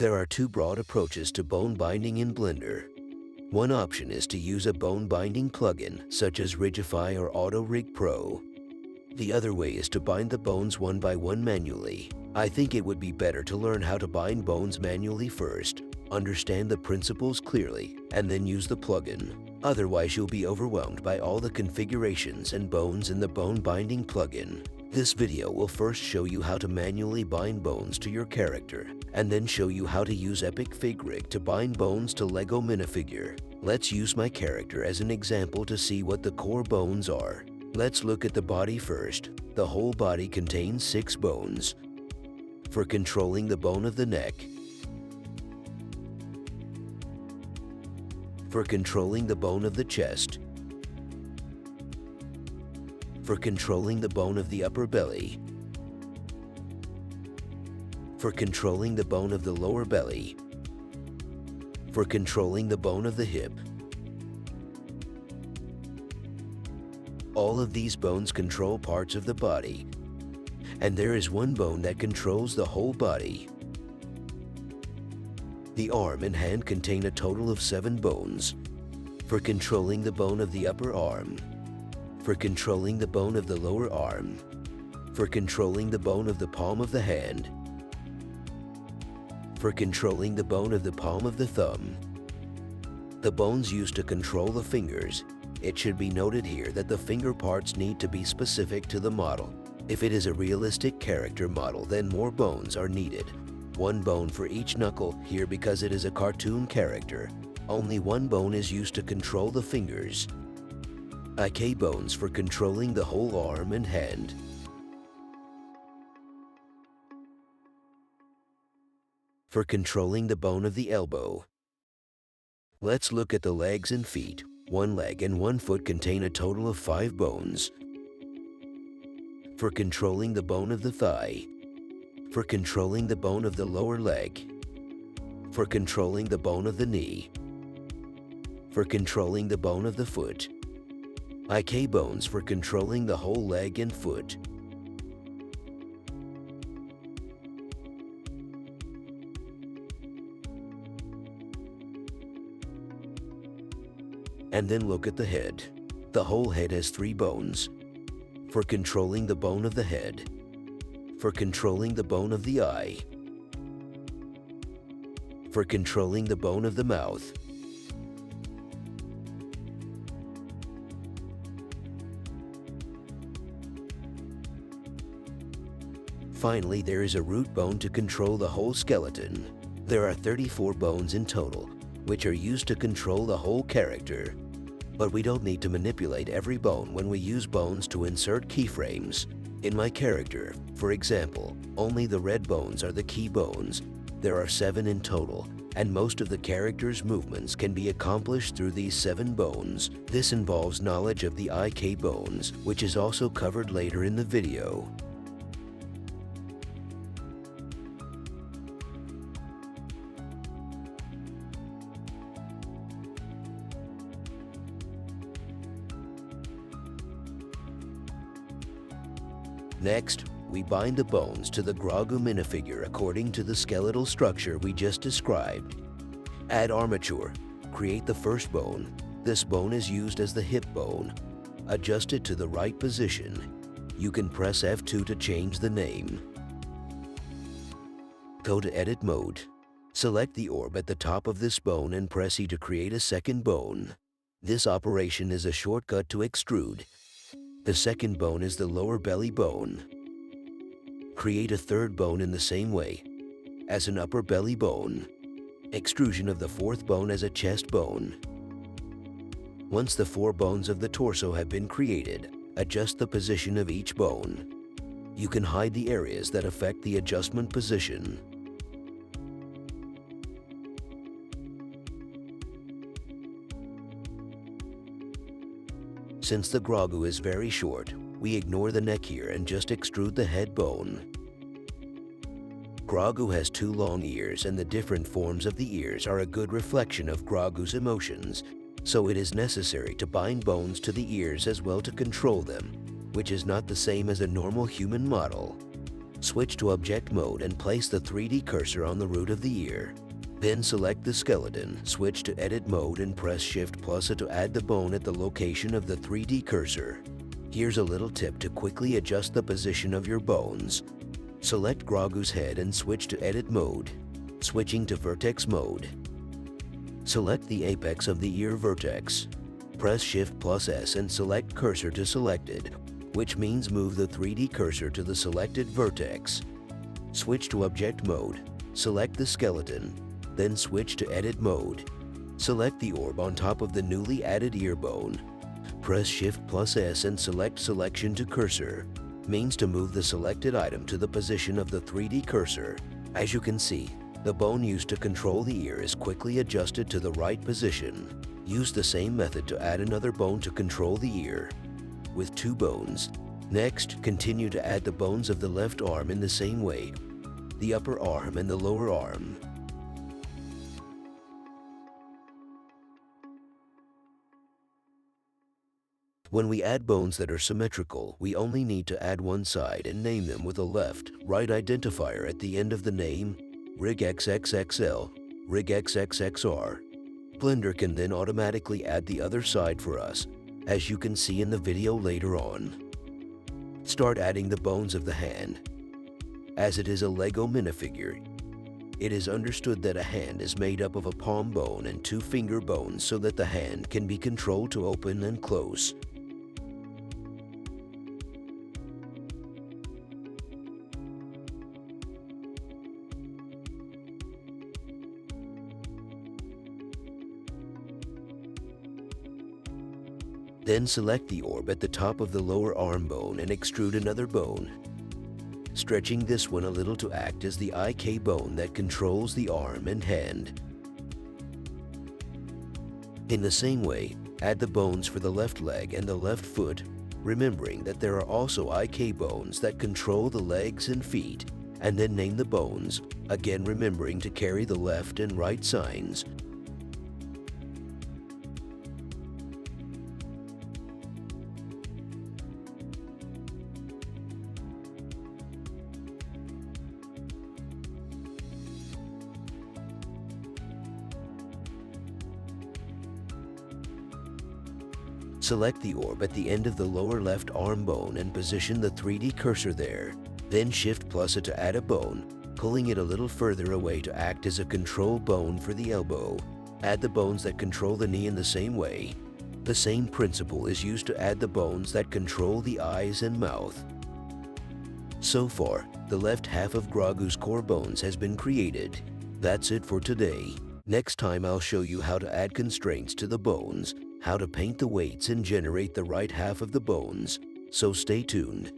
There are two broad approaches to bone binding in Blender. One option is to use a bone binding plugin such as Rigify or AutoRig Pro. The other way is to bind the bones one by one manually. I think it would be better to learn how to bind bones manually first, understand the principles clearly, and then use the plugin. Otherwise, you'll be overwhelmed by all the configurations and bones in the bone binding plugin. This video will first show you how to manually bind bones to your character, and then show you how to use Epic Fig Rig to bind bones to LEGO minifigure. Let's use my character as an example to see what the core bones are. Let's look at the body first. The whole body contains 6 bones. For controlling the bone of the neck, for controlling the bone of the chest, for controlling the bone of the upper belly, for controlling the bone of the lower belly, for controlling the bone of the hip. All of these bones control parts of the body, and there is one bone that controls the whole body. The arm and hand contain a total of 7 bones. For controlling the bone of the upper arm, for controlling the bone of the lower arm, for controlling the bone of the palm of the hand, for controlling the bone of the palm of the thumb. The bones used to control the fingers. It should be noted here that the finger parts need to be specific to the model. If it is a realistic character model, then more bones are needed. 1 bone for each knuckle here because it is a cartoon character. Only 1 bone is used to control the fingers. IK bones for controlling the whole arm and hand. For controlling the bone of the elbow. Let's look at the legs and feet. 1 leg and 1 foot contain a total of 5 bones. For controlling the bone of the thigh. For controlling the bone of the lower leg. For controlling the bone of the knee. For controlling the bone of the foot. IK bones for controlling the whole leg and foot. And then look at the head. The whole head has 3 bones. For controlling the bone of the head. For controlling the bone of the eye. For controlling the bone of the mouth. Finally, there is a root bone to control the whole skeleton. There are 34 bones in total, which are used to control the whole character. But we don't need to manipulate every bone when we use bones to insert keyframes. In my character, for example, only the red bones are the key bones. There are 7 in total, and most of the character's movements can be accomplished through these 7 bones. This involves knowledge of the IK bones, which is also covered later in the video. Next, we bind the bones to the Grogu minifigure according to the skeletal structure we just described. Add armature. Create the first bone. This bone is used as the hip bone. Adjust it to the right position. You can press F2 to change the name. Go to Edit Mode. Select the orb at the top of this bone and press E to create a second bone. This operation is a shortcut to extrude. The second bone is the lower belly bone. Create a third bone in the same way, as an upper belly bone. Extrusion of the 4th bone as a chest bone. Once the 4 bones of the torso have been created, adjust the position of each bone. You can hide the areas that affect the adjustment position. Since the Grogu is very short, we ignore the neck here and just extrude the head bone. Grogu has 2 long ears, and the different forms of the ears are a good reflection of Grogu's emotions, so it is necessary to bind bones to the ears as well to control them, which is not the same as a normal human model. Switch to object mode and place the 3D cursor on the root of the ear. Then select the skeleton, switch to edit mode and press Shift plus A to add the bone at the location of the 3D cursor. Here's a little tip to quickly adjust the position of your bones. Select Grogu's head and switch to edit mode. Switching to vertex mode. Select the apex of the ear vertex. Press Shift plus S and select cursor to selected, which means move the 3D cursor to the selected vertex. Switch to object mode. Select the skeleton, then switch to edit mode. Select the orb on top of the newly added ear bone. Press Shift plus S and select selection to cursor, means to move the selected item to the position of the 3D cursor. As you can see, the bone used to control the ear is quickly adjusted to the right position. Use the same method to add another bone to control the ear, with 2 bones. Next, continue to add the bones of the left arm in the same way, the upper arm and the lower arm. When we add bones that are symmetrical, we only need to add one side and name them with a left-right identifier at the end of the name, Rig XXXL, Rig XXXR. Blender can then automatically add the other side for us, as you can see in the video later on. Start adding the bones of the hand. As it is a Lego minifigure, it is understood that a hand is made up of a palm bone and 2 finger bones so that the hand can be controlled to open and close. Then select the orb at the top of the lower arm bone and extrude another bone, stretching this one a little to act as the IK bone that controls the arm and hand. In the same way, add the bones for the left leg and the left foot, remembering that there are also IK bones that control the legs and feet, and then name the bones, again remembering to carry the left and right signs. Select the orb at the end of the lower left arm bone and position the 3D cursor there. Then Shift plus A to add a bone, pulling it a little further away to act as a control bone for the elbow. Add the bones that control the knee in the same way. The same principle is used to add the bones that control the eyes and mouth. So far, the left half of Grogu's core bones has been created. That's it for today. Next time I'll show you how to add constraints to the bones, how to paint the weights and generate the right half of the bones. So stay tuned.